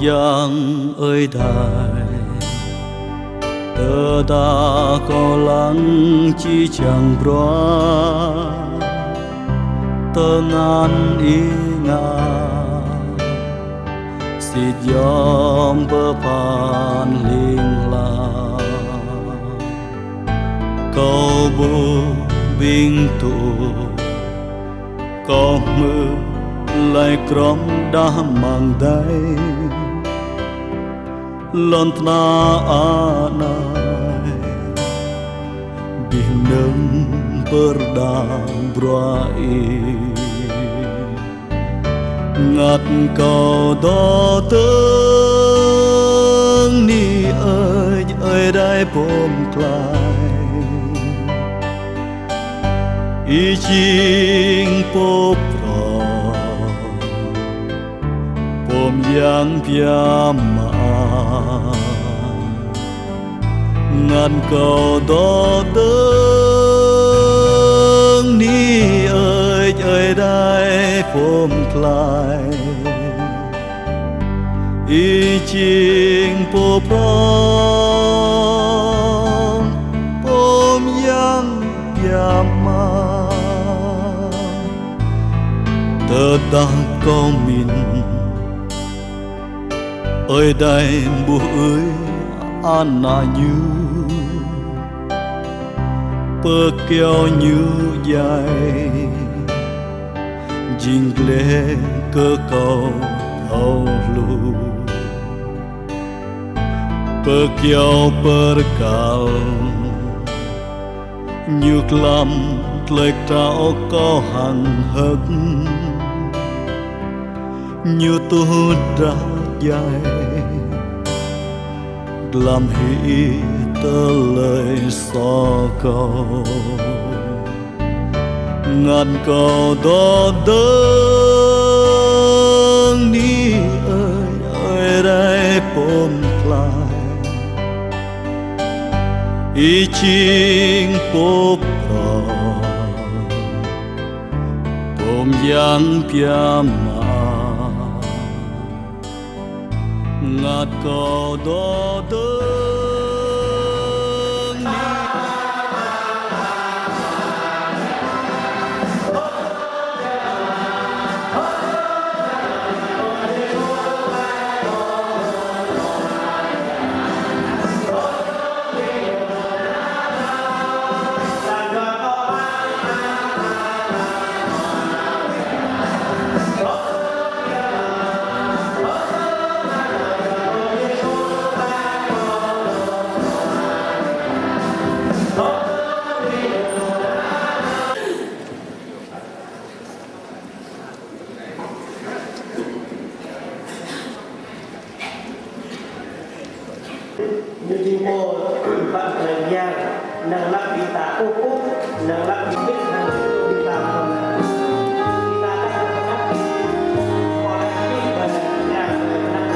yang ơi đài tơ ta có lắng chi chẳng broa tơ ngàn ý ngà xịt yom bơ pan linh la câu bu binh tụ có mưa lại crom đã mang đầy lon na anai binem berdang brai ngắt cầu đó tương ni ơi đây bom clay ý chinh pop bom yang piama ngàn cầu đó tương ni ơi đây bom clay ý chinh pop bom yang piama tơ đang có mình ơi đây bu ơi an na như bơ keo như dài jing lệ cơ cầu thâu lu bơ keo bơ cal như lam lệch trao có hàng hất như tu ra dài làm hỷ tơ lời so cầu ngàn cầu đó đơn ni ơi đây bom clay ý chinh bốp bom yang piama ngạt cầu đó đơn như đi mô bạn thời gian nâng lắc đi ta úp úp nâng lắc đi biết nâng đi ta không đi ta đã nâng lắc qua đây biết và nhà người nâng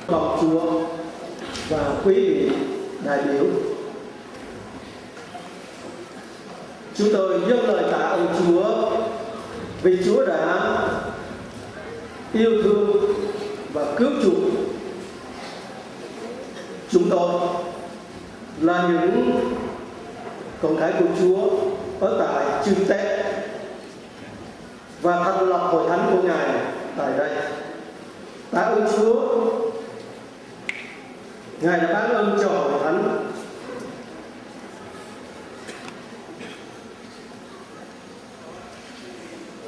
Bọc Chúa và quý vị đại biểu, chúng tôi dâng lời tạ ơn Chúa vì Chúa đã yêu thương và cứu chuộc chúng tôi là những con cái của Chúa ở tại Chư Tế và thành lập hội thánh của Ngài tại đây. Tạ ơn Chúa, Ngài đã ban ơn cho hội thánh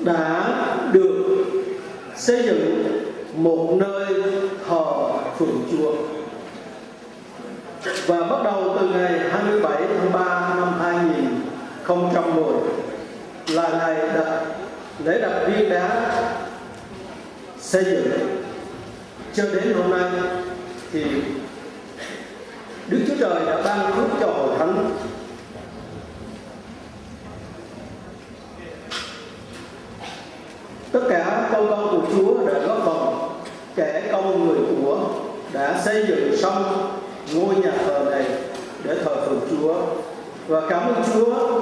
đã được xây dựng một nơi thờ phượng Chúa. Và bắt đầu từ ngày 27 tháng 3 năm 2010 là ngày lễ đặt viên đá xây dựng. Cho đến hôm nay thì Đức Chúa Trời đã ban phước cho hội thánh tất cả con của Chúa đã góp phần, kẻ công người của đã xây dựng xong ngôi nhà thờ này để thờ phượng Chúa. Và cảm ơn Chúa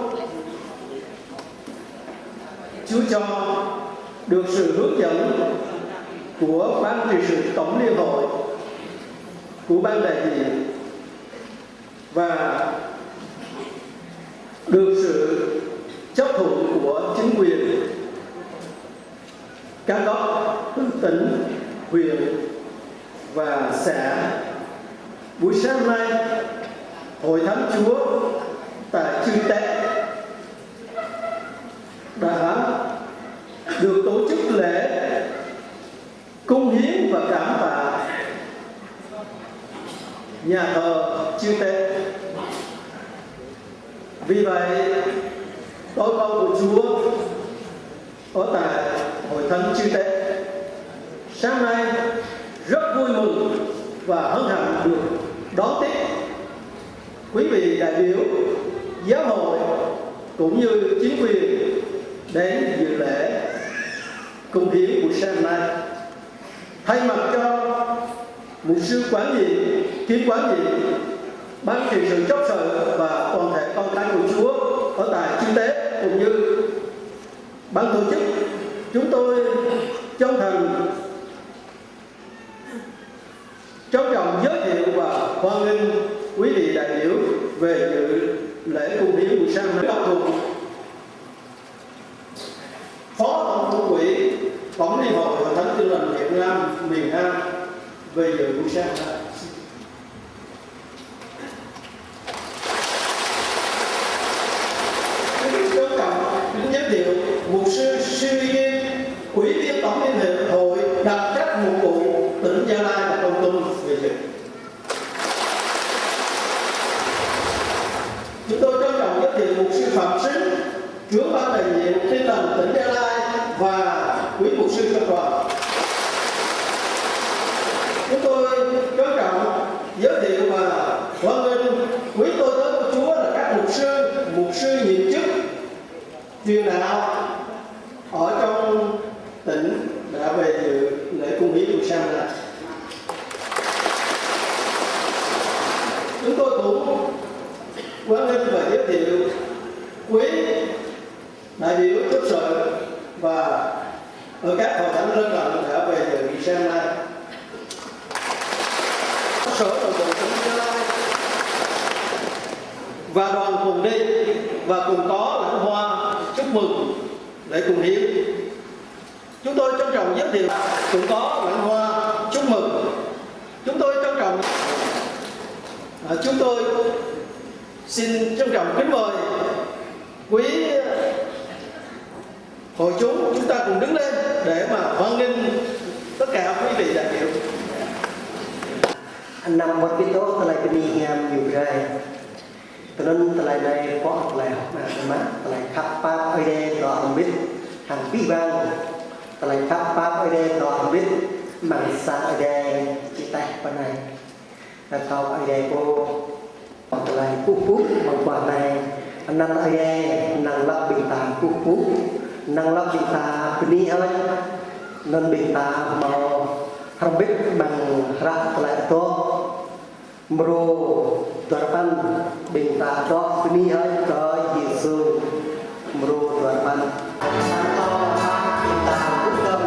cho được sự hướng dẫn của ban trị sự tổng liên hội, của ban đại diện và được sự chấp thuận của chính quyền các cấp từ tỉnh, huyện và xã. Buổi sáng nay, Hội Thánh Chúa tại Chư Tế đã được tổ chức lễ cung hiến và cảm tạ nhà thờ Chư Tế. Vì vậy, tôi con của Chúa ở tại Hội Thánh Chư Tế sáng nay rất vui mừng và hân hạnh được đón tiếp quý vị đại biểu giáo hội cũng như chính quyền đến dự lễ cung hiến buổi sáng nay. Thay mặt cho mục sư quản nhiệm, kiêm quản nhiệm, ban trị sự chót sự và toàn thể con cái của Chúa ở tại Chư Tế cũng như ban tổ chức, chúng tôi chân thành trân trọng giới thiệu và hoan nghênh quý vị đại biểu về dự lễ cung hiến buổi sáng nay. Đọc thuộc Phó Tổng Thủ quỹ Tổng Liên hội Hội Thánh Tin lành Việt Nam miền Nam về dự buổi sáng nay. Trân trọng giới thiệu mục sư Suy Nghiêm, Ủy viên Tổng Liên hiệp Hội đặc trách mục vụ tỉnh Gia Lai và Kon Tum về dự. Chúng tôi trân trọng giới thiệu mục sư Phạm Sinh, trưởng ban đại diện Tin lành tỉnh Gia Lai và quý mục sư trong đoàn. Chúng tôi trân trọng giới thiệu và hoan nghênh quý tôi tớ của Chúa là các mục sư nhiệm chức truyền đạo ở trong tỉnh đã về dự lễ cung hiến buổi sáng nay. Chúng tôi cũng hoan nghênh và giới thiệu quý đại biểu chấp sự và ở các hội thánh lân cận đã về dự buổi sáng nay. Sở nội vụ tỉnh Gia Lai và đoàn cùng đi và cùng có lãng hoa chúc mừng lễ cung hiến. Chúng tôi trân trọng giới thiệu cũng có lãng hoa chúc mừng. Chúng tôi xin trân trọng kính mời quý hội chúng ta cùng đứng lên để mà hoan nghênh tất cả quý vị đại biểu. Năm một cái tốt tại cái đi ngam nhiều rai, cho nên tại này có lại học mà tại khắp ba ở đây đó không biết hàng bí vang, tại khắp ba ở đây đó không biết bằng xa ở đây chỉ tay bên này, là sau ở đây cô tại phúc phúc bằng quả này năm ở đây năng lập bình tàng phúc phúc năng lắp bình ta bini ơi nên bình ta mau không biết bằng rác lại to mro tuarpan bình ta đó bini ơi có Giêsu mro tuarpan santo bình ta cũng đông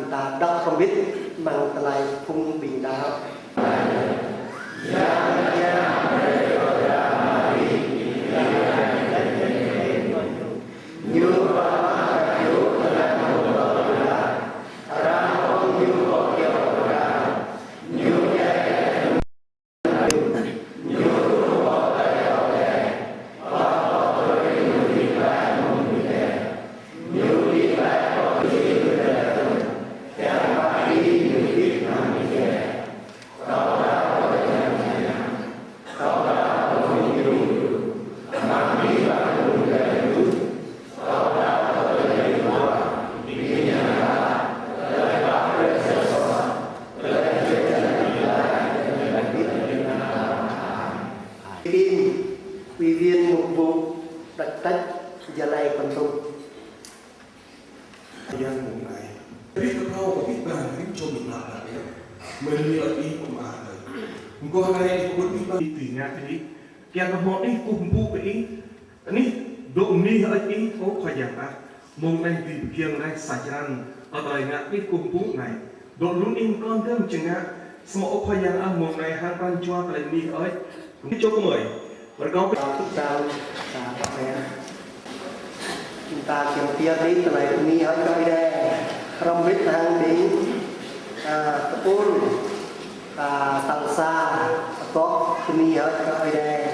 ta đọc không biết bằng lại phung bình đạo ủy viên mục vụ đặc trách Gia Lai Con Tum. Thời gian một ngày biết đâu mà biết bàn biết cho mình làm là đấy mình đi ở đi cũng mà rồi mình có hay cũng biết bao thì nhà thì kia nó họ đi cùng bu cái ní độ ní ở ý phố khỏi dạng à mong đây vì kiêng đây sạch ăn ở đời ngã đi cùng bu này độ luôn in con thêm chừng á small khỏi dạng ăn mong này hàng ban cho cái ní ấy cái chỗ của mình và có Thức sao xả bạc mẹ chúng ta kiếm tiền đi từ này mi ở đây đây không biết hàng đến tập ôn tăng xa có mi ở đây đây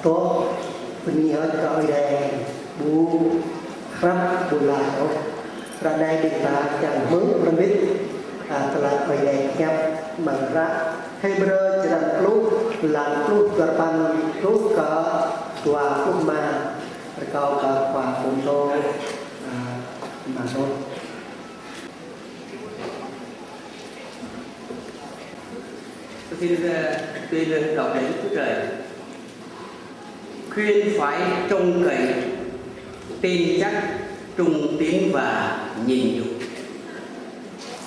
to peni hot ka ide bu khram bulao ra đây đi ta chẳng mướn ra biết telah ide nyap mangra hebro jalan klub lan klub garpan klub ka tua klub ma rekau ka kwa punto manot xin tuyên lên đọc đến Chúa Trời khuyên phải trông cậy tin chắc trung tín và nhìn nhục.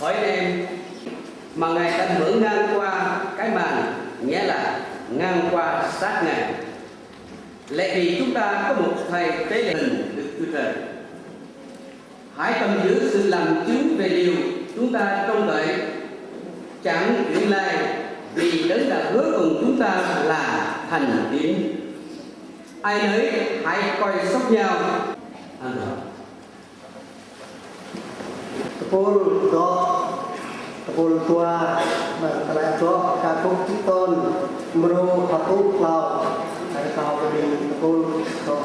Hỏi em mà Ngài đã mở ngang qua cái màn, nghĩa là ngang qua sát Ngài. Lẽ vì chúng ta có một thầy tế lễ hình Đức Chúa Trời. Hãy cầm giữ sự làm chứng về điều chúng ta trông đợi, chẳng chuyển lai, vì đấng đã hứa cùng chúng ta là thành tín. Ai nấy hãy coi sóc nhau. Tepul tua telah tua kakung kiton mero patuk lau ada kau di tepul tua.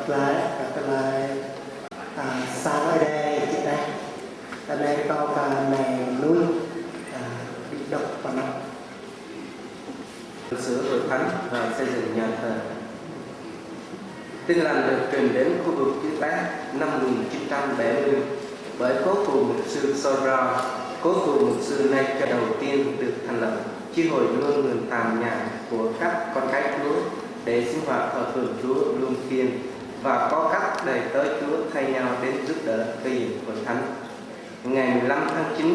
lại các lại sáng ở đây chị đây ở đây có cả này núi bị độc và nặng sửa hội thánh và xây dựng nhà thờ. Tin lành được truyền đến khu vực Chư Tác năm 1970 bởi cố cụ mục sư Sora. Cố cụ mục sư này cho đầu tiên được thành lập chi hội luôn ngừng tạm nhà của các con cái Chúa để sinh hoạt thờ phượng Chúa luân phiên và có các đầy tớ Chúa thay nhau đến giúp đỡ xây dựng hội thánh. Ngày 15 tháng 9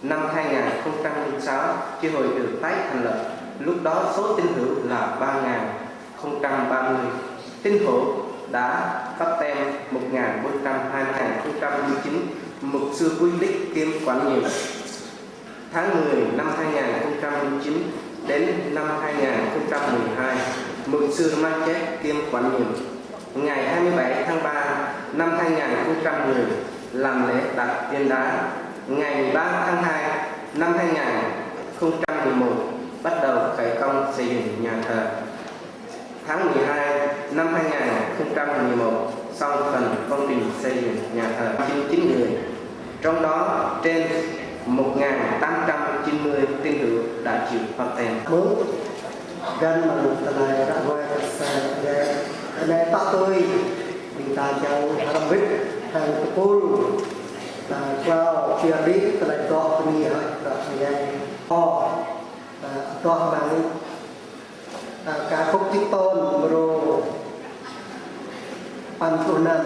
năm 2006, chi hội được tái thành lập. Lúc đó số tín hữu là 3.030. Tín hữu đã cấp tem 1420-2009. Mục sư Willis kiêm quản nhiệm. Tháng 10 năm 2009 đến năm 2012, mục sư Marchet kiêm quản nhiệm. Ngày 27 tháng 3 năm 2010 làm lễ đặt viên đá. Ngày 13 tháng 2 năm 2011 bắt đầu khởi công xây dựng nhà thờ. Tháng 12 năm 2011 xong phần công trình xây dựng nhà thờ 99 người, trong đó trên 1.890 tín hữu đã chịu phát tem. mới gần mà một tờ đã qua đây tao tôi mình ta châu làm biết hàng cô là vào chia đi tờ này có nhiều rồi đây ho có bằng cả khúc chữ tôn rồi pan tu năm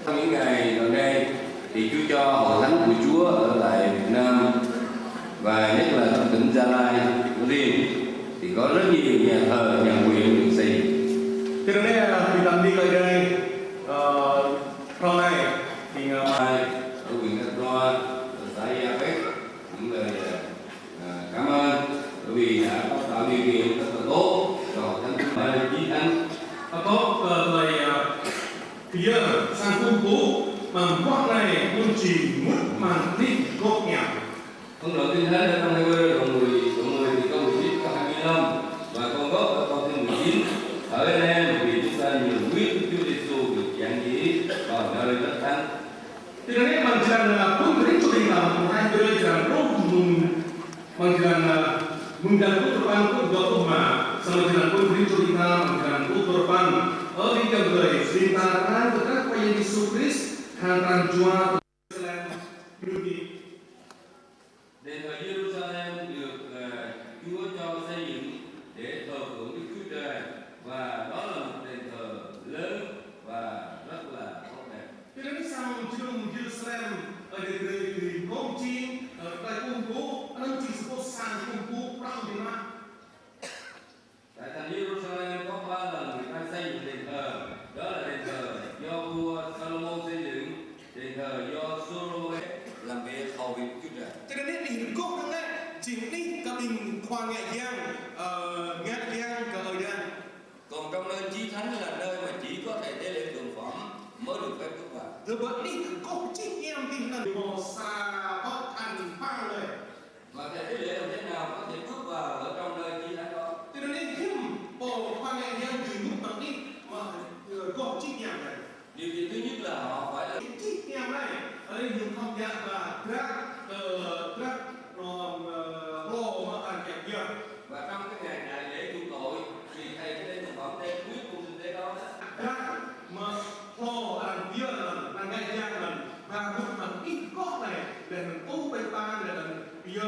Trong những ngày tiền thì có rất nhiều nhà thờ, nhà nguyện được xây. Cho nên kita đi lại đây hôm nay thì Hai ở huyện Cát Loa, ở xã Gia Bét những lời cảm ơn bởi vì đã có tạo điều kiện rất là tốt cho thánh Chí Thánh. có lời phía sang công bố bằng quát này muốn chỉ mất màn thích gốc nhạc. Ông nội Kinh Thánh ở trong Hebrew đoạn 10 thì câu 19 có 25 và câu gốc ở câu thứ 19. Ở anh em vì chúng ta nhiều quyết Chúa Giêsu được giảng dĩ vào nơi đất thánh. Cho nên bằng rằng pun Kristo di dalam hai gereja roh bằng rằng mengganti Tuhan pun Gotoma sama dengan pun Kristo di dalam dengan Tuhan ở di dalam người sementara kita kepada Yesus Kristus hantaran jua Jerusalem dunia. Đền thờ Jerusalem được Chúa cho xây dựng để thờ phượng Đức Chúa Trời và đó là một đền thờ lớn và rất là tốt đẹp. Cho nên sang Jerusalem ở negeri công trình ở tại cung cố anh chỉ có sang cung cố rau gì mà. Tại thành Jerusalem có 3 lần người ta xây dựng đền thờ, đó là đền thờ do vua Salomon xây dựng, đền thờ do Solomon làm việc hầu việc Chúa Trời. Cho nên đi cố gắng đấy, chỉ đi các mình khoa nghệ giang cả ở đây. Còn trong nơi chí thánh là nơi mà chỉ có thể tế lễ tượng phẩm mới được phép bước vào. Rồi bữa đi có chỉ em đi là mò xa bắt ăn phang rồi. Và thầy tế lễ làm thế nào có thể bước vào ở trong nơi chí thánh đó? Cho nên khi bộ khoa nghệ giang từ lúc mà đi mà có chỉ em này. Điều kiện thứ nhất là họ phải là Chỉ em này ở đây dùng không gian và rác lô mà ăn kẹp kia. và trong cái ngày đại lễ chuộc tội thì thầy tế lễ tượng phẩm đem huyết của sinh tế đó. Rác mà lô ăn kia lần ăn ngay giang lần và lúc mà ít có này để mình ốp bên ta để mình bia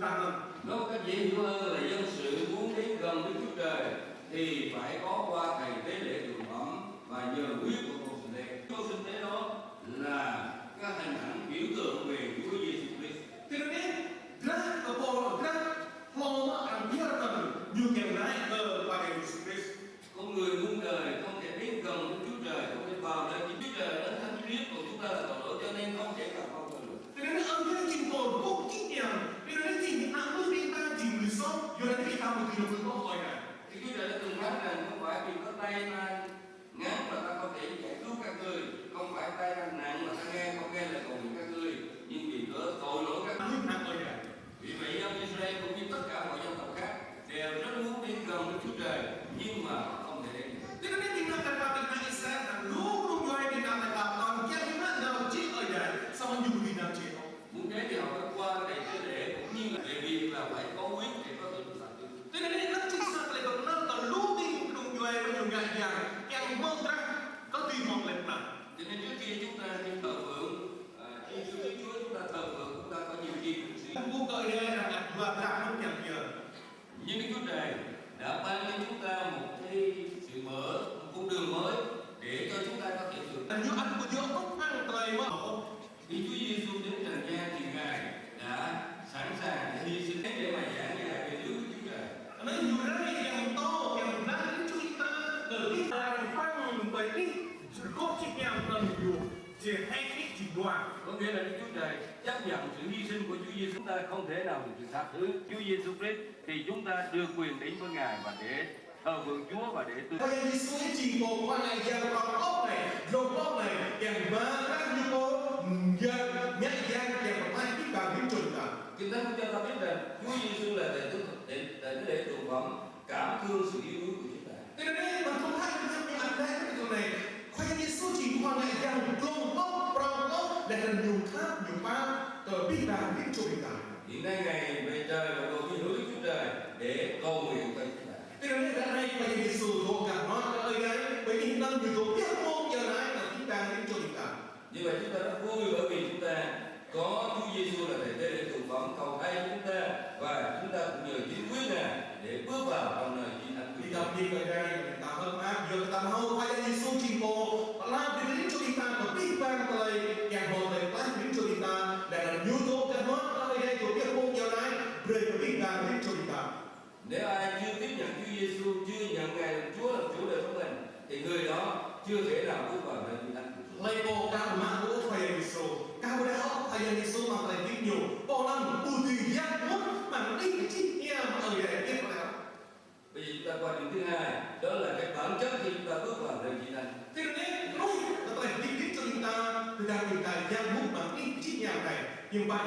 ra lần. Nói một cách dễ hiểu hơn là dân sự muốn đến gần với Chúa Trời thì phải có qua thầy tế lễ tượng phẩm và nhờ huyết của con sinh tế. Con sinh tế đó là các hình ảnh biểu tượng về Chúa Giêsu Christ. Cho nên rác ở bộ rác lô mà ăn kia lần như kiểu này ở bài Jesus Christ. Con người muôn đời không thể đến gần với Chúa Trời, không thể vào nơi Chúa Trời là thánh khiết của chúng ta là tội lỗi cho nên không thể vào con người. Cho nên ở đây chính tôi cũng chính nhau. Cho nên chính những ăn mới đi ta chỉ người sống, cho nên khi ta một kỳ được có hỏi này. Thì Chúa Trời đã từng phán rằng không phải vì có tay ta ngắn mà ta không thể giải cứu các ngươi, không phải tay ta nặng mà ta nghe không nghe lời cầu nguyện các ngươi, nhưng vì cớ tội lỗi các ngươi. Vì vậy ông Israel cũng như tất cả mọi dân tộc khác đều rất muốn đến gần với Chúa Trời nhưng mà không thể đến. Cho nên chúng ta phải bắt đầu Israel là lúc người đi làm là còn kia chúng ta nào chỉ ở đây, sao mà nhiều đi làm chỉ không? Muốn thế thì họ phải qua thầy tế lễ cũng như là về việc là phải có huyết để có thể được sạch. Cho nên nó chính xác là còn nó từ lúc đi đúng người mà nhiều ngày dài, em mong rằng có tìm mong lên nào. Cho nên trước kia chúng ta đi thờ phượng, khi Chúa chúng ta thờ phượng chúng ta có nhiều chi cũng suy. Cuộc đời đây là đặt và đặt không nhận nhờ. Nhưng Đức Chúa Trời đã ban cho chúng ta một cái sự mở, một con đường mới để cho chúng ta có thể được. Như anh có nhớ không ăn trời mà. Khi Chúa Giêsu đến trần gian thì Ngài đã sẵn sàng để hy sinh để mà giảng dạy về nước của Chúa Trời. Nên dù đây em to, em nắng chúng ta từ cái ta phăng bởi đi, có chiếc em tầm dù chỉ hay cái chỉ đoàn. Có nghĩa là Đức Chúa Trời chấp nhận sự hy sinh của Chúa Giêsu. Chúng ta không thể nào được sự tha thứ Chúa Giêsu Christ thì chúng ta đưa quyền đến với Ngài và để thờ phượng Chúa và để Bây giờ đi xuống chỉ một quan này giờ còn ốc này, rồng ốc này, kèm ba các như cô giờ nhảy giang kèm một hai cái bàn biến trùng cả. Kinh Thánh cho ta biết rằng Chúa Giêsu là để lễ tượng phẩm cảm thương sự yếu đuối của chúng ta. Thế nên mà không hay như thế này cái điều này, khoai như số chỉ quan này giang rồng ốc, rồng ốc để là nhiều khác nhiều ba tờ bi bàn biến trùng cả. Hiện nay Ngài về trời và cầu xin hứa Chúa Trời để cầu nguyện cho chúng ta. Thế nên đã hay khoai như Giêsu thuộc cả nó ơi đấy, bởi vì năm nhiều thuộc biết không giờ này là chúng ta biến trùng cả. Như vậy chúng ta rất vui bởi vì chúng ta có Chúa Giêsu là thầy tế lễ tượng phẩm cầu thay chúng ta và chúng ta cũng nhờ chính quyết Ngài để bước vào trong nơi Chí Thánh. Đi gặp đi ở đây người ta hơn áp giờ người ta hâu khoai như Giêsu chỉ bộ làm đến cho chúng ta và biết ban tới kèm hồ tới plan đến cho chúng ta để là nhu cầu cái nó ở đây của biết không giờ này rồi biết ban đến cho chúng ta. Nếu ai chưa tiếp nhận Chúa Giêsu, chưa nhận Ngài làm Chúa làm chủ đời sống mình, thì người đó chưa thể nào bước vào nơi Chúa Thánh. Lepo kama o fire Yesu, kau dah fire Yesu makai video, orang uji yang mana ini kecilnya makai dia pada. Bây giờ chúng ta qua điểm thứ hai, đó là cái bản chất khi chúng ta bước vào nơi Chúa Thánh. Thế nên nói là phải đi cho chúng ta, chúng ta yang mà ini kecilnya này, nhưng vậy.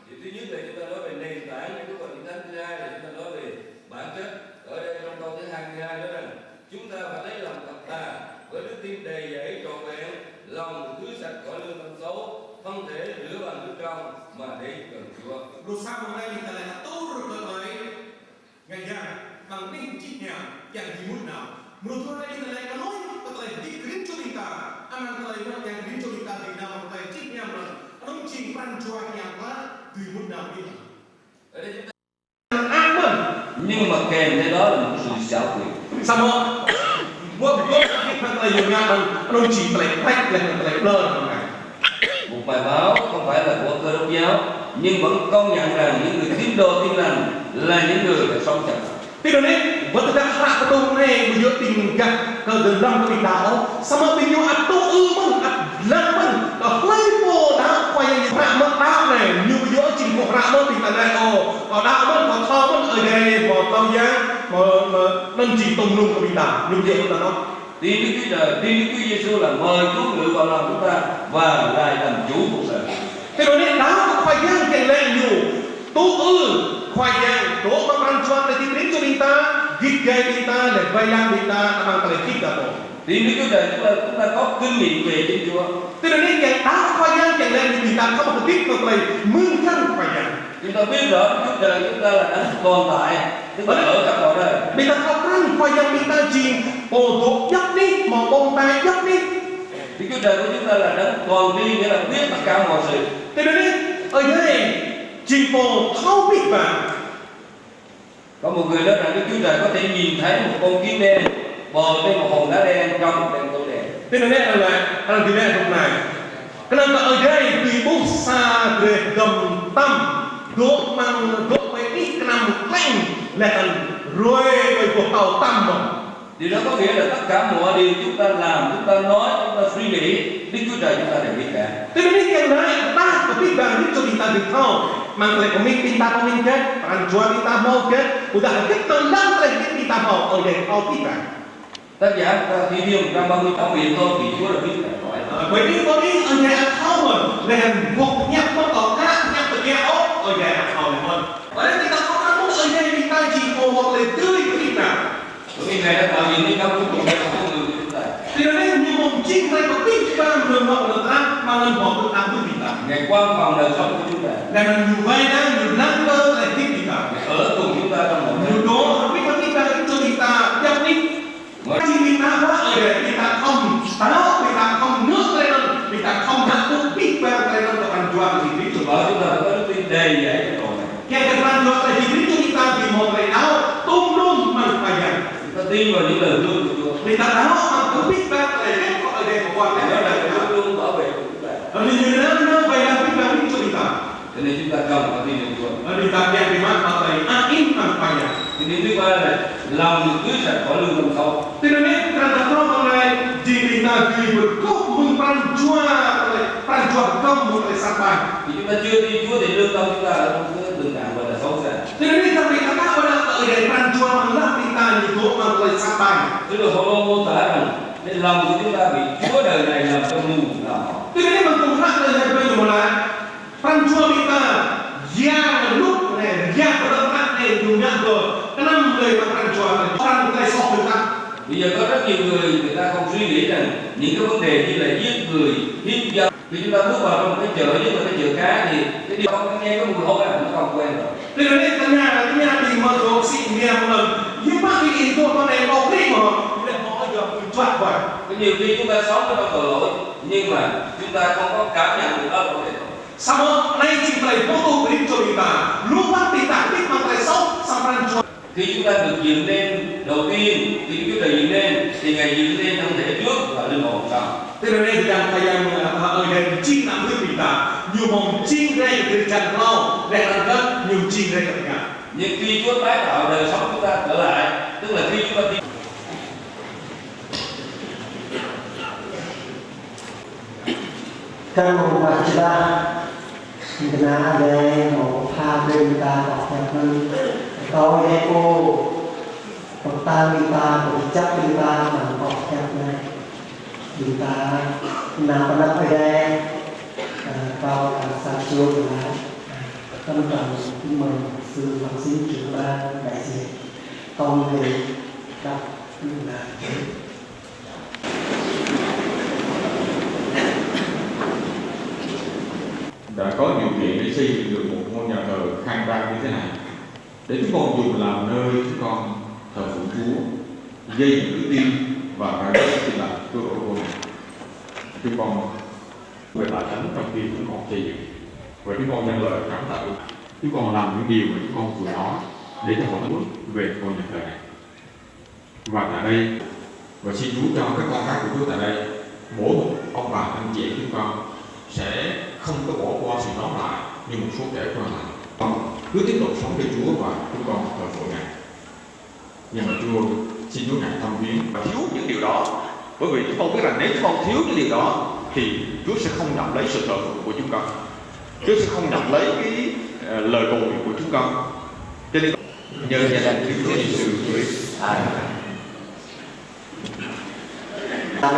Thì thứ nhất là chúng ta nói về nền tảng của bước vào Chúa Thánh, thứ hai là chúng ta nói về bản chất. Ở đây trong câu thứ 22 đó rằng chúng ta phải lấy lòng thật thà với đức tin đầy dẫy trọn vẹn, lòng thứ sạch khỏi lương tâm xấu, không thể rửa bằng nước trong mà để gần Chúa. Dosa mulai kita lihat turun berbagai gaya bằng ini kecilnya yang dimuna. Menurut orang kita lihat nói kalau dikirim cho kita, anak kalau yang dikirim cho kita di dalam kecilnya orang chỉ ban cho yang là dimuna ini. Ở đây chúng ta nhưng mà kèm theo đó là một sự xảo quyệt. Sama buat kita yang orang chỉ pelek blur. Một bài báo không phải là của Cơ Đốc giáo nhưng vẫn công nhận rằng những người tín đồ tin lành là những người phải sống chậm. Tidak ni, buat kita hak betul ni bujur tinggal ke dalam kita. Sama binyo atau umun, laman, lepo dah kau yang rak mak ni, new bujur cing kau rak mak kita ni. Kau dah man, kau tahu man, ada, kau tahu yang, nên chỉ tung lung của kita, new bujur kita no. Tin Đức Chúa Trời, tin Đức Chúa Giêsu là mời Chúa ngự vào lòng chúng ta và lại làm chủ cuộc đời. Thế rồi nên đó khoai yang keng leng nhiều, tu khoai yang, tu memperjuang dari diri kita, gigi kita, dan bayang kita, akan terkita tu. Tin Đức Chúa Trời chúng ta có kinh nghiệm về Thiên Chúa. Thế rồi nên yang đó khoai yang keng leng kita không có biết mà phải mừng khăn khoai yang. Chúng ta biết rõ Đức Chúa Trời chúng ta là đấng tồn tại, tức là ở các cõi đời. Kita katakan khoai yang kita jin, produk yak ni, mau bông tai yak ni. Đức Chúa Trời của chúng ta là đấng toàn tri, nghĩa là biết tất cả mọi sự. Thế rồi nên ở đây jin po thâu biết mà. Có một người nói rằng Đức Chúa Trời có thể nhìn thấy một con kiến đen bò trên một hòn đá đen trong một đèn tối đen. Thế nên là tidak lúc này. Kenapa ở đây ibu sa gem tâm đốt mang đốt mấy ít năm lạnh là thành rồi với cuộc tàu tâm mà. Điều đó có nghĩa là tất cả mọi điều chúng ta làm, chúng ta nói, chúng ta suy nghĩ, Đức Chúa Trời chúng ta đều biết cả. Thế nên yang lain tak tapi bang itu kita tahu. Mang oleh pemimpin kita, peranjuan kita mau ke, udah kita lang kita mau oleh kau kita. Tác giả Thi Thiên 130 ở miệng thôi thì Chúa đã biết cả cõi. Bởi vì có đi ở nhà thao mà làm cuộc nhạc nó có khác nhạc tự kéo ở nhà thao này hơn. Ở đây kita không ăn muốn ở đây kita chỉ ngồi hoặc là tươi cái gì nào. Bởi vì Ngài đã tạo dựng nên các vũ trụ này con người của chúng ta. Thì ở đây như một chiếc này có biết ba người họ là ta mà lần họ tự làm với mình ta. Ngài quan phòng đời sống của chúng ta. Là nhiều vay đó, nhiều năng cơ là tiếp mình ta. Ngài ở cùng chúng ta trong mọi Nhiều nơi. đó biết có biết ba cho mình ta nhập đi. Khi mình ta quá ở đây mình ta không táo, mình ta không nước lên, mình ta không hạt thuốc biết ba lên cho ăn chuan thì biết cho Ở chúng ta phải có đức tin đầy dẫy trong cõi này. Yang kedua là di diri kita di mulai áo tung nung manfaat. Chúng ta tin vào những lời hứa của Chúa. Kita tahu mampu bisa lewat kok ada kekuatan Ngài ada. đã luôn bảo vệ của chúng ta. Lalu jangan bayar kita itu kita. Cho nên chúng ta cần phải tin vào Chúa. Lalu kita yang dimanfaatkan ain manfaat. Thì điểm thứ ba là lòng được tưới sạch khỏi lương tâm xấu. Tidak ni kerana orang di kita berkok peranjuan kaum mulai sampai. Thì chúng ta chưa tin Chúa thì lương tâm chúng ta ở trong cái tình trạng gọi là xấu xa. Tidak ni tapi kata orang ada peranjuan lah kita itu mulai sampai. Tức là Phaolô mô tả rằng cái lòng của chúng ta bị Chúa đời này làm cho ngu lòng. Tidak ni mengkumpulkan dari mulai peranjuan kita yang lúc này yang berat này dunia tu kenapa người peranjuan orang mulai sok kita. Bây giờ có rất nhiều người ta không suy nghĩ rằng những cái vấn đề như là giết người, hiếp dâm. Khi chúng ta bước vào trong cái chợ, nhất là cái chợ cá thì cái điều không nghe có mùi hôi là nó không quen rồi. Thế nên tanya di masuk si dia mulai. Nhưng mà cái itu con này mau đi mà, để họ giờ choát vào. Cái nhiều khi chúng ta sống trong tội lỗi nhưng mà chúng ta không có cảm nhận được đó là vấn đề. Sama lain si mulai foto beri cho kita. Lupa kita biết mà tại sao sampai cho. Khi chúng ta được dựng lên đầu tiên, khi Chúa Trời dựng lên thì Ngài dựng lên thân thể trước và linh hồn sau. Thế nên yang kayak ở đây chính là người kita. Nhiều mong chính đây từ chân lâu, để làm rất nhiều chính đây cả nhà. Nhưng khi Chúa tái tạo đời sống chúng ta trở lại, tức là khi chúng ta tin Kan membaca kena ada mau pha bên ta học theo hơn câu eco ta bên ta của chấp bên ta mà học theo này bên ta nào có nắp ở đây câu sa chuột là tâm trạng mình sự học sinh trưởng ban đại diện con người đọc là đã có điều kiện để xây dựng được một ngôi nhà thờ khang trang như thế này để chúng con dùng làm nơi chúng con thờ phượng Chúa, dây những đức tin và cải cách tin lành của đội quân. Chúng con về tà thánh trong khi chúng con xây dựng và chúng con nhận lời cảm tạ. Chúng con làm những điều mà chúng con vừa nói để cho mọi người về ngôi nhà thờ này. Và tại đây và xin Chúa cho các con khác của Chúa tại đây, mỗi một ông bà anh chị chúng con sẽ không có bỏ qua sự nói lại như một số kẻ qua lại. Con cứ tiếp tục sống cho Chúa và chúng con thờ phượng Ngài. Nhưng mà Chúa xin Chúa Ngài thăm viếng và thiếu những điều đó, bởi vì chúng con biết rằng nếu chúng con thiếu những điều đó thì Chúa sẽ không nhận lấy sự thờ phượng của chúng con. Chúa sẽ không nhận lấy cái lời cầu nguyện của chúng con. Cho nên nhờ nhà danh Chúa Giêsu Christ.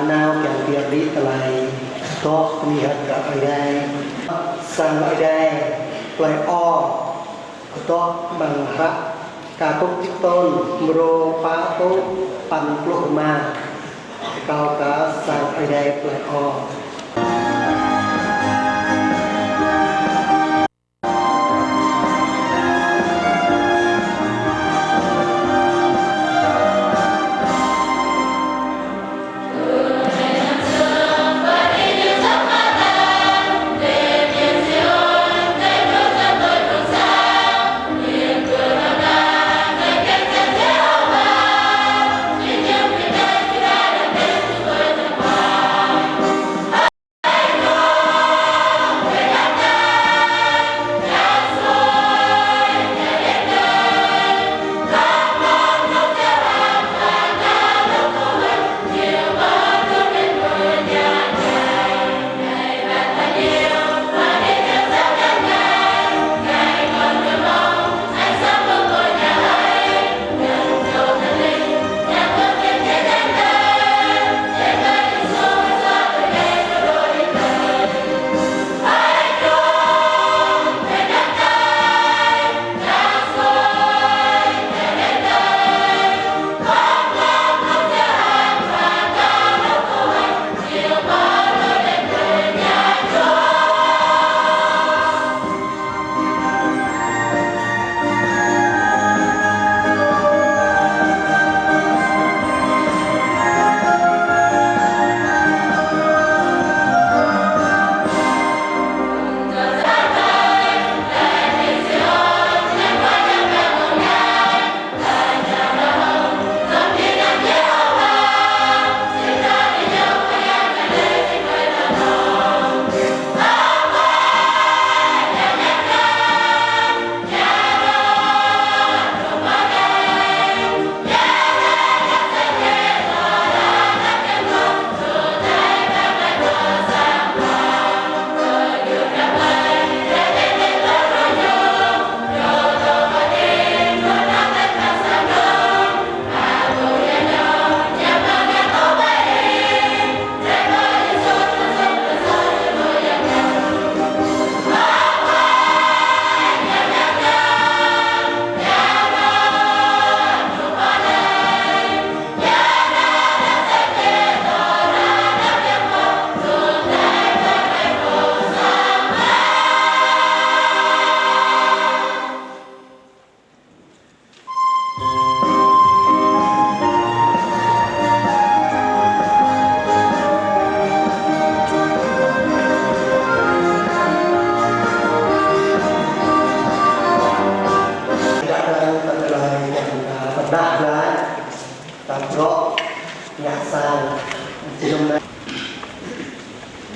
nào càng việc đi lại có mi hạt cả ở đây sang ở đây lại o có bằng hạt cả cốc tích tôn mro phá tốt pan ploma cao cả sang ở đây lại o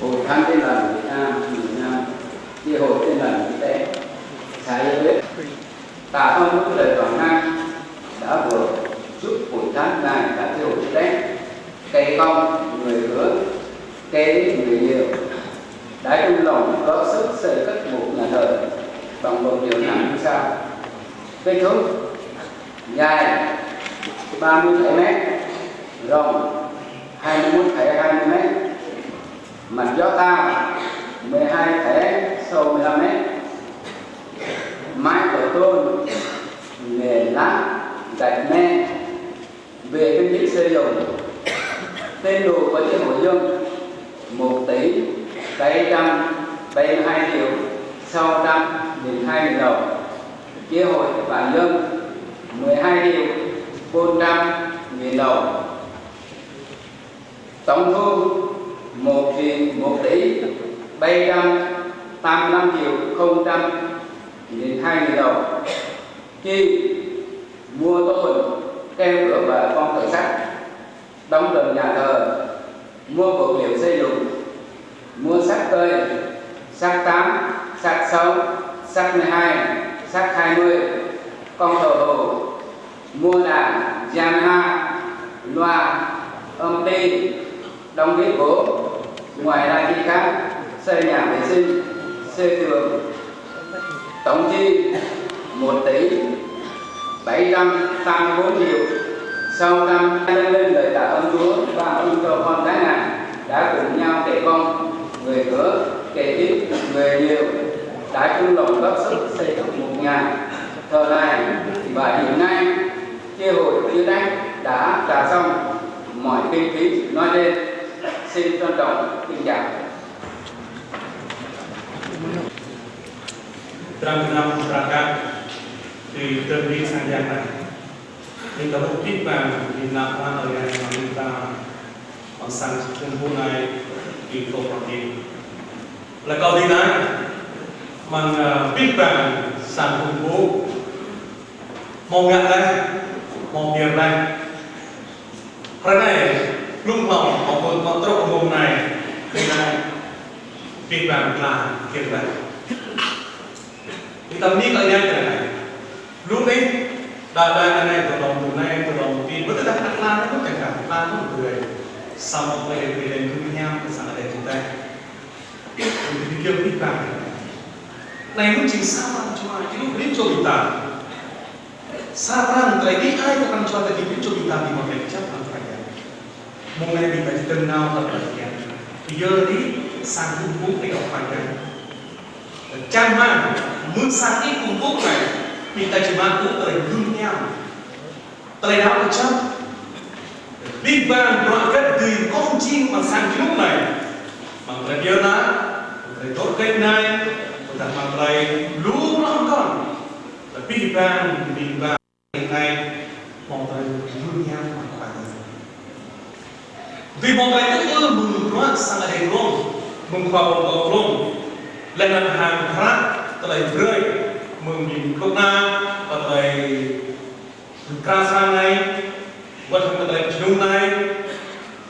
Hội Thánh Tin Lành Việt Nam, Chi hội Tin Lành Quốc tế, Xã Hội Tạ ơn kẻ công người hứa kẻ người nhiều đã chung lòng có sức xây cất một nhà thờ bằng vật liệu nặng như sau. Kích thước dài 30 mét, rộng 21,20 mét, mặt gió cao 12 sâu 15 mét, mái cửa tôn nền lát gạch men. Về kinh phí xây dựng, tên đồ với những hội dân 1 tỷ 772 triệu 612.000 đồng, kế hội bản dân 12 triệu 400.000 đồng, tổng thu 1 tỷ 785 triệu 002.000 đồng, chi mua tôn keo cửa và con cửa sắt, đóng tường nhà thờ, mua vật liệu xây dựng, mua sắt tơi, sắt 8, sắt 6, sắt 12, sắt 20, con thờ hồ, mua đàn Yamaha, loa, âm ty, đóng ghế gỗ. Ngoài ra chi khác, xây nhà vệ sinh, xây tường, tổng chi 1 tỷ 784 triệu 600. Lên lời tạ ơn Chúa và ơn cho con cái ngài đã cùng nhau kẻ công người hứa kẻ ít người nhiều đã chung lòng góp sức xây dựng một nhà thờ này, và hiện nay chi hội chư trách đã trả xong mọi kinh phí nói trên. Xin trân trọng kính chào. Dalam masyarakat di negeri Sanjana, kita buktikan tindakan oleh pemerintah sang kumpulan di properti. Là câu đi nói bằng biết rằng sang kumpu một ngàn đây, một điểm đây. Cái này lúc lòng một trộn vùng này thì này biết rằng là kiểu này. Thì tâm lý ở đây là này lúc đấy đà này từ lòng vùng này từ lòng vùng với tất cả các lan nó chẳng cả lan nó một người sau một ngày về đến với nhau thì sáng ở đây chúng ta thì kêu biết rằng này lúc chính sao làm cho ai lúc biết cho chúng ta sao làm cái đi ai cũng làm cho ta biết cho chúng ta thì một ngày chắc làm phải một ngày mình phải từng nào tập luyện thì giờ đi sang cung phúc để học phải Chẳng hạn, mưa sáng cái cùng quốc này mình ta chỉ mang cũng tới gương nhau tới đó là chắc biết vàng đoạn kết từ con chim mà sang cái lúc này bằng là điều đó thầy tốt kênh này thầy bằng lại lũ lắm con là biết vàng này mong thầy gương nhau mà phải vì mong thầy tức ơn mừng đoạn sang ở đây luôn mừng khoa bóng gọc luôn lên hàng phát tới rơi mừng nhìn công na tới Krasa này vật tới Trung này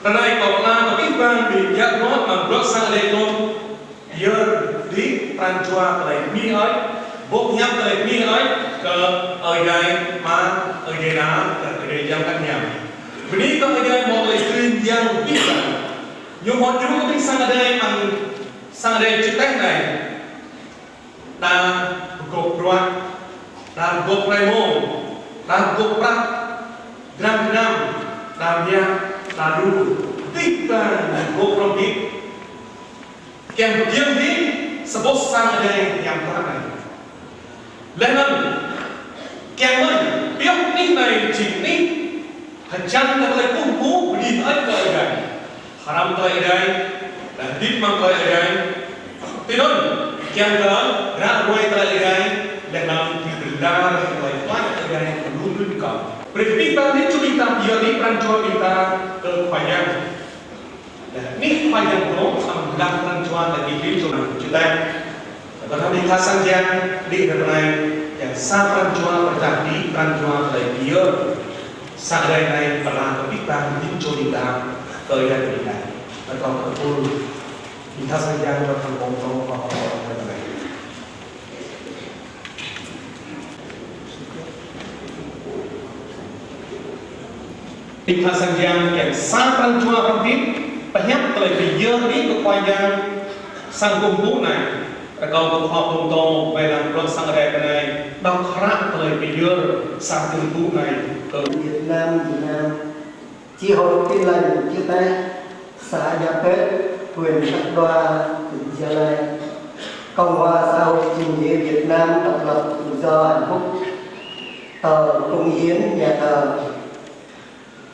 tới đây công na có biết vang bị giác nó bằng bước sang đây luôn giờ đi tan chua tới mi ấy bốc nhắm tới mi ấy ở đây mà ở đây đó là ở đây giang các nhà vì có ở đây một lời tuyên giang biết rằng nhưng một chúng có biết sang ở đây bằng sang đây chữ tách này đang gộp ruột, đang gộp rai môn, đang gộp rắc, gram, đang nha, đang đu, tích vàng gộp rong tích. Kèm riêng tí, support sang ở đây nhằm qua này. Lên ơn, kèm ơn, biết tích này chỉ tích, thật chăng là có thể cung phú đi hết tới đây. Haram tới đây, dan tích mang tới đây. Tidak, yang dalam gerak ruai terlihat dalam diberdar oleh banyak negara yang belum lengkap. Pertimbangan itu kita biar perancuan kita ke panjang. Dan ini panjang belum sama perancuan lagi hidup kita. Dalam lintasan yang di dalam yang sa perancuan terjadi perancuan lagi dia sadai naik pelan pertimbangan itu kita ke yang kita. Atau betul kita saja yang berkomprom bahwa Tim Tha Sang Giang yang Sang Chua Pang Tip Pahyak Telai Piyơ Ní Của Khoa Giang Sang Cung Phú này Câu Công Họp Công Tô Về làm Rốt Sang Đẹp này Đọc Khắc Telai Piyơ Sang Cung Phú này Việt Nam Chi hội Tin Lành Chia Tay xã Gia Pết huyện Đắc Đoa tỉnh Gia Lai, Cộng hòa xã hội chủ nghĩa Việt Nam độc lập tự do hạnh phúc, tờ Công hiến nhà thờ.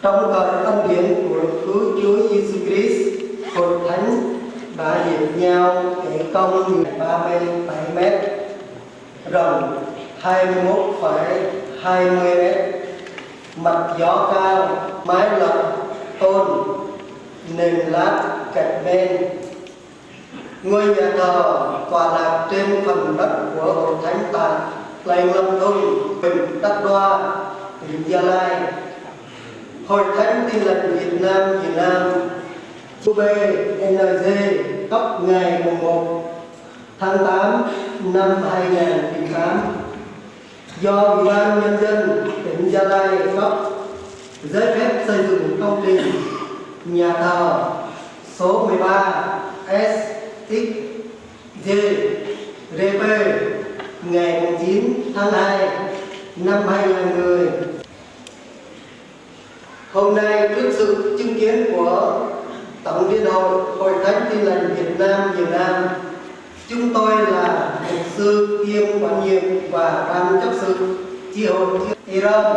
Trong cõi tâm hiến của cứu Chúa Giêsu Christ, Hội Thánh đã hiệp nhau kể công 37 mét, rộng 21,20 mét, mặt gió cao, mái lập tôn, nền lát cạnh bên. Ngôi nhà thờ tọa lạc trên phần đất của Hội Thánh tại Lành Lâm Thung, huyện Đắc Đoa, tỉnh Gia Lai. Hội Thánh Tin Lành Việt Nam UBNG cấp ngày 1 tháng 8 năm 2008 do Ủy ban Nhân dân tỉnh Gia Lai cấp giấy phép xây dựng công trình nhà thờ số 13 SXG RP ngày 9 tháng 2 năm 2010. Hôm nay trước sự chứng kiến của Tổng Liên hội Hội Thánh Tin Lành Việt Nam, chúng tôi là mục sư kiêm quản nhiệm và ban chấp sự chi hội Iran,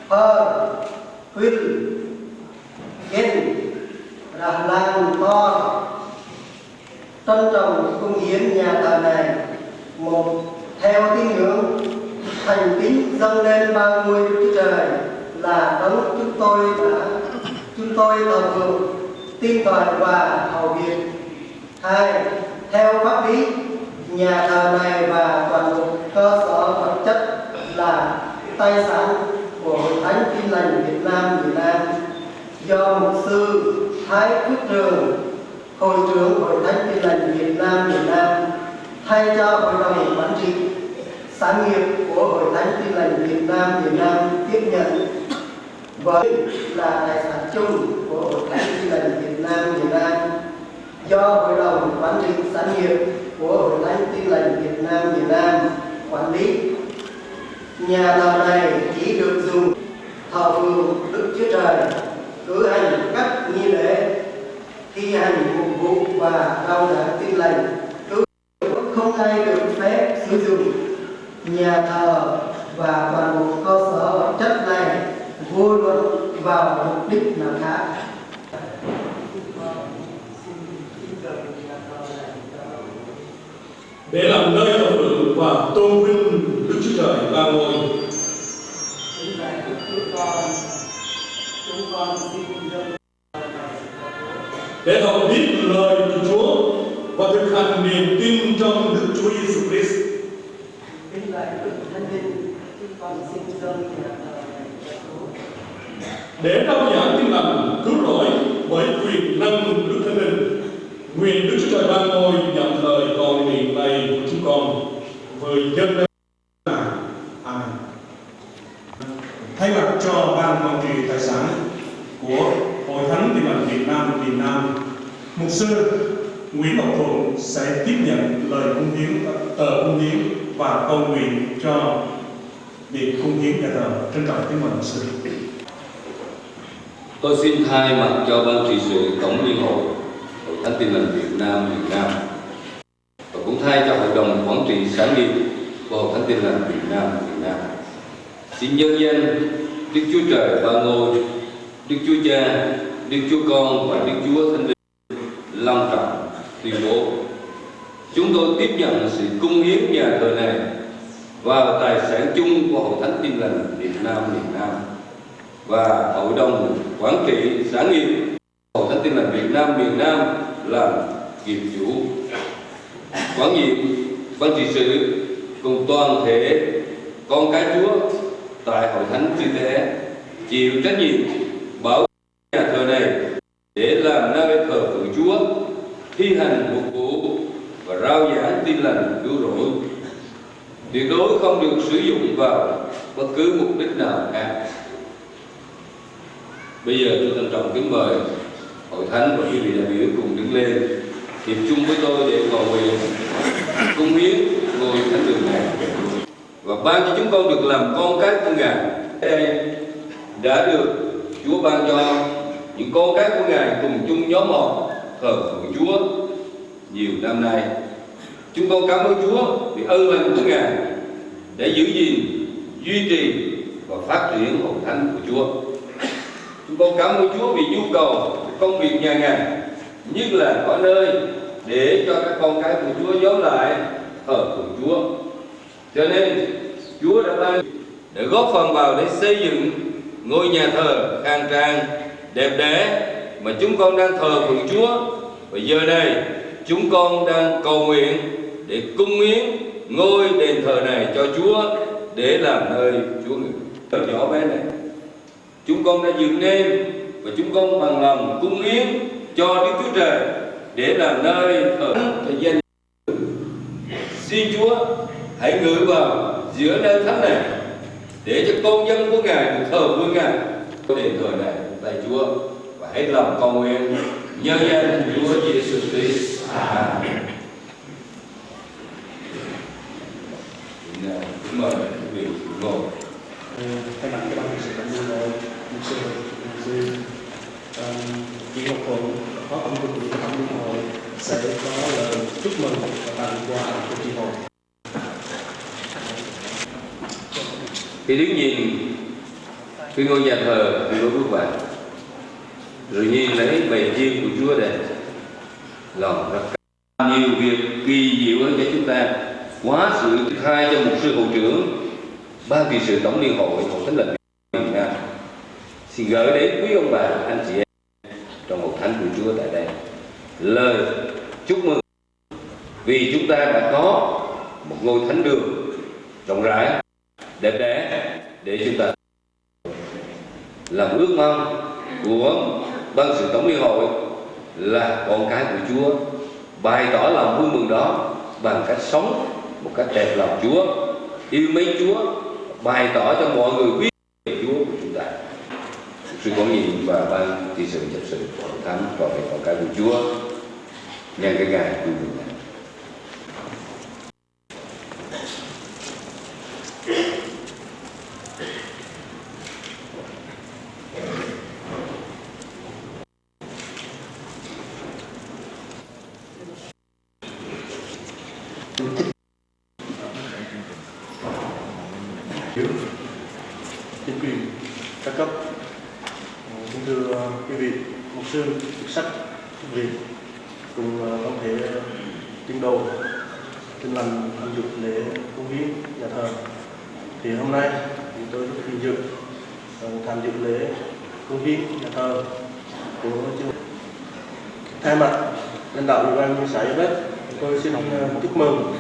Phơ, Huynh, Gen, Rahlan, To trân trọng công hiến nhà thờ này. Một, theo tín ngưỡng thành kính dâng lên ba ngôi Đức Chúa Trời là đấng chúng tôi thờ phượng, tin toàn và hầu việc. Hai, theo pháp lý, nhà thờ này và toàn bộ cơ sở vật chất là tài sản của Hội Thánh Tin Lành Việt Nam do mục sư Thái Phước Trường, hội trưởng Hội Thánh Tin Lành Việt Nam thay cho hội đồng quản trị sản nghiệp của Hội Thánh Tin Lành Việt Nam tiếp nhận, với là tài sản chung của Hội Thánh Tin Lành Việt Nam do hội đồng quản trị sản nghiệp của Hội Thánh Tin Lành Việt Nam quản lý. Nhà thờ này chỉ được dùng thờ phượng Đức Chúa Trời, cử hành các nghi lễ, thi hành mục vụ và rao giảng tin lành. Không ai được phép sử dụng nhà thờ và toàn bộ cơ sở vật chất này vô luận vào mục đích nào khác. Để làm nơi thờ phượng và tôn vinh Đức Chúa Trời ba ngôi. Để họ biết lời của Chúa và thực hành niềm tin trong Đức Chúa Giêsu Christ. Để rao giảng tin lành cứu rỗi bởi quyền năng Đức Thánh Linh, nguyện Đức Chúa Trời ban ngôi nhận lời cầu nguyện này của chúng con với dân lên. Amen. Thay mặt cho ban quản trị tài sản của Hội Thánh Tin Lành Việt Nam, mục sư Nguyễn Ngọc Thuận sẽ tiếp nhận lời cung hiến, tờ cung hiến và cầu nguyện cho việc cung hiến nhà thờ. Trân trọng kính mời mục sư. Tôi xin thay mặt cho ban trị sự Tổng Liên hội Hội Thánh Tin Lành Việt Nam và cũng thay cho Hội đồng quản trị sản nghiệp của Hội Thánh Tin Lành Việt Nam xin nhân danh Đức Chúa Trời ba ngôi, Đức Chúa Cha, Đức Chúa Con và Đức Chúa Thánh Linh long trọng tuyên bố: chúng tôi tiếp nhận sự cung hiến nhà thờ này vào tài sản chung của Hội Thánh Tin Lành Việt Nam và Hội đồng quản trị sản nghiệp Hội Thánh Tin Lành Việt Nam làm nghiệp chủ, quản nhiệm, ban trị sự cùng toàn thể con cái Chúa tại Hội Thánh Tư Tế chịu trách nhiệm bảo vệ nhà thờ này để làm nơi thờ phượng Chúa, thi hành mục vụ và rao giảng tin lành cứu rỗi. Tuyệt đối không được sử dụng vào bất cứ mục đích nào khác. Bây giờ tôi trân trọng kính mời hội thánh và quý vị đại biểu cùng đứng lên hiệp chung với tôi để cầu nguyện cung hiến ngôi thánh đường này và ban cho chúng con được làm con cái của Ngài. Đây đã được Chúa ban cho những con cái của Ngài cùng chung nhóm họp thờ phượng Chúa nhiều năm nay. Chúng con cảm ơn Chúa vì ơn lành của Ngài để giữ gìn, duy trì và phát triển hội thánh của Chúa. Chúng con cảm ơn Chúa vì nhu cầu công việc nhà Ngài, nhất là có nơi để cho các con cái của Chúa nhóm lại thờ phượng Chúa. Cho nên Chúa đã ban để góp phần vào để xây dựng ngôi nhà thờ khang trang đẹp đẽ mà chúng con đang thờ phượng Chúa. Và giờ đây chúng con đang cầu nguyện để cung hiến ngôi đền thờ này cho Chúa để làm nơi Chúa ngự. Ở nhỏ bé này chúng con đã dựng nên và chúng con bằng lòng cung hiến cho Đức Chúa Trời để làm nơi thờ cho danh. Xin Chúa hãy ngự vào giữa nơi thánh này để cho con dân của Ngài được thờ vâng Ngài. Đền thờ này tại Chúa và hết lòng cầu nguyện nhân danh Chúa Giêsu Christ. Amen. Mời quý vị ngồi. Thay mặt cho ban trị sự cảm ơn mục sư Nguyễn Ngọc Thuận, phó tổng cục trưởng tổng liên hội sẽ có lời chúc mừng và tặng quà của chi hội. Khi đứng nhìn cái ngôi nhà thờ của bước vào, rồi nhìn lấy bề chiên của Chúa đây, lòng rất nhiều việc kỳ diệu hơn cho chúng ta, quá sự thay cho một sư hội trưởng ban trị sự tổng liên hội hội thánh lành Việt Nam. Xin gửi đến quý ông bà, anh chị em trong hội thánh của Chúa tại đây lời chúc mừng vì chúng ta đã có một ngôi thánh đường rộng rãi, đẹp đẽ để chúng ta làm ước mong của ban sự tổng liên hội là con cái của Chúa, bày tỏ lòng vui mừng đó bằng cách sống một cách đẹp lòng Chúa, yêu mến Chúa, bày tỏ cho mọi người biết về Chúa của chúng ta. Sự quản nhiệm và ban trị sự chấp sự của hội thánh và về con cái của Chúa nhân cái ngày vui mừng này. Chính quyền các cấp, kính thưa quý vị mục sư chức sắc Việt cùng toàn thể tín đồ tin lành tham dự lễ cúng hiến nhà thờ. Thì hôm nay chúng tôi rất vinh dự tham dự lễ cúng hiến nhà thờ của chương. Thay mặt lãnh đạo ủy ban nhân xã Gia Bếp, tôi xin chúc mừng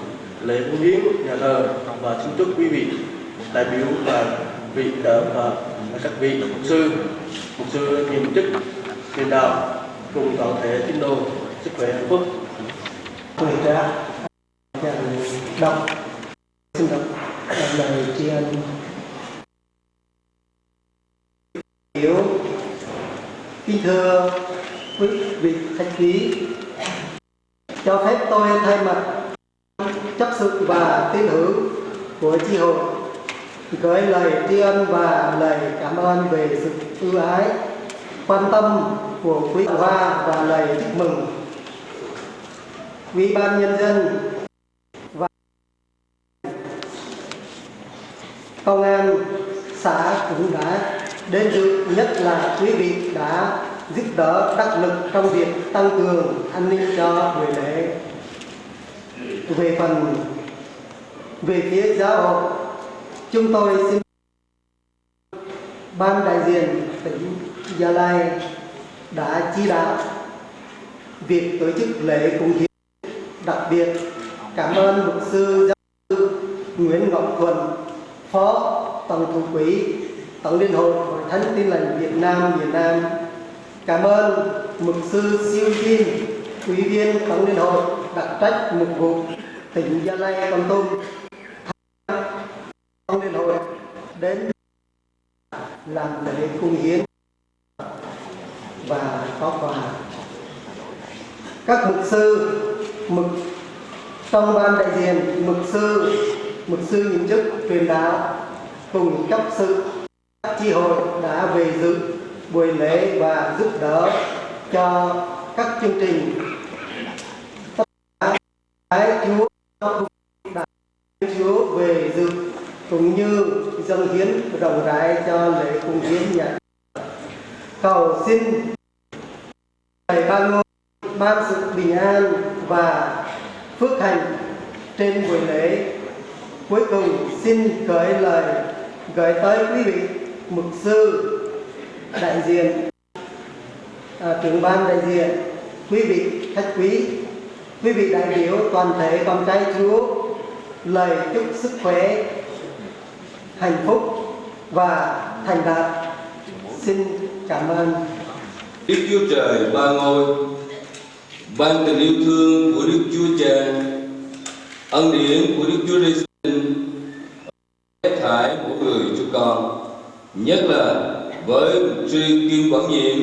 lễ cúng hiến nhà thờ và xin chúc quý vị đại biểu và vị đỡ và các vị mục sư nhiệm chức truyền đạo cùng toàn thể tín đồ sức khỏe hạnh phúc. Người cha đọc xin đọc lời tri ân. Hiểu kính thưa quý vị khách quý, cho phép tôi thay mặt chấp sự và tín hữu của chi hội gửi lời tri ân và lời cảm ơn về sự ưu ái, quan tâm của quý hoa và lời chúc mừng. Ủy ban nhân dân và công an xã cũng đã đến dự, nhất là quý vị đã giúp đỡ đắc lực trong việc tăng cường an ninh cho buổi lễ. Về phía giáo hội, chúng tôi xin ban đại diện tỉnh Gia Lai đã chỉ đạo việc tổ chức lễ cúng hiến. Đặc biệt cảm ơn mục sư giáo sư Nguyễn Ngọc Thuận, phó tổng thủ quỹ tổng liên hội hội thánh tin lành Việt Nam miền Nam. Cảm ơn mục sư Siêu Jin, ủy viên tổng liên hội đặc trách mục vụ tỉnh Gia Lai Con Tum. Tổng liên hội đến làm lễ cúng hiến và có quà. Các mục sư trong ban đại diện, mục sư những chức truyền đạo cùng cấp sự các chi hội đã về dự buổi lễ và giúp đỡ cho các chương trình. Tất cả Chúa đã Chúa về dự cũng như dâng hiến rộng rãi cho lễ cúng hiến nhà. Cầu xin Thầy Ba Ngôi ban sự bình an và phước hạnh trên buổi lễ. Cuối cùng xin gửi lời gửi tới quý vị mục sư đại diện, trưởng ban đại diện, quý vị khách quý, quý vị đại biểu toàn thể con trai Chúa lời chúc sức khỏe, hạnh phúc và thành đạt. Xin cảm ơn. Đức Chúa Trời Ba Ngôi, ban tình yêu thương của Đức Chúa Cha, ân điển của Đức Chúa Giêsu hết thảy mỗi người chúng con, nhất là với mục sư Kim Quảng Nhiệm,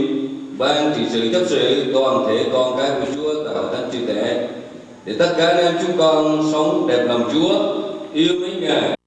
ban trị sự chấp sự toàn thể con cái của Chúa tại hội thánh Chư Tể, để tất cả anh em chúng con sống đẹp lòng Chúa, yêu mến Ngài.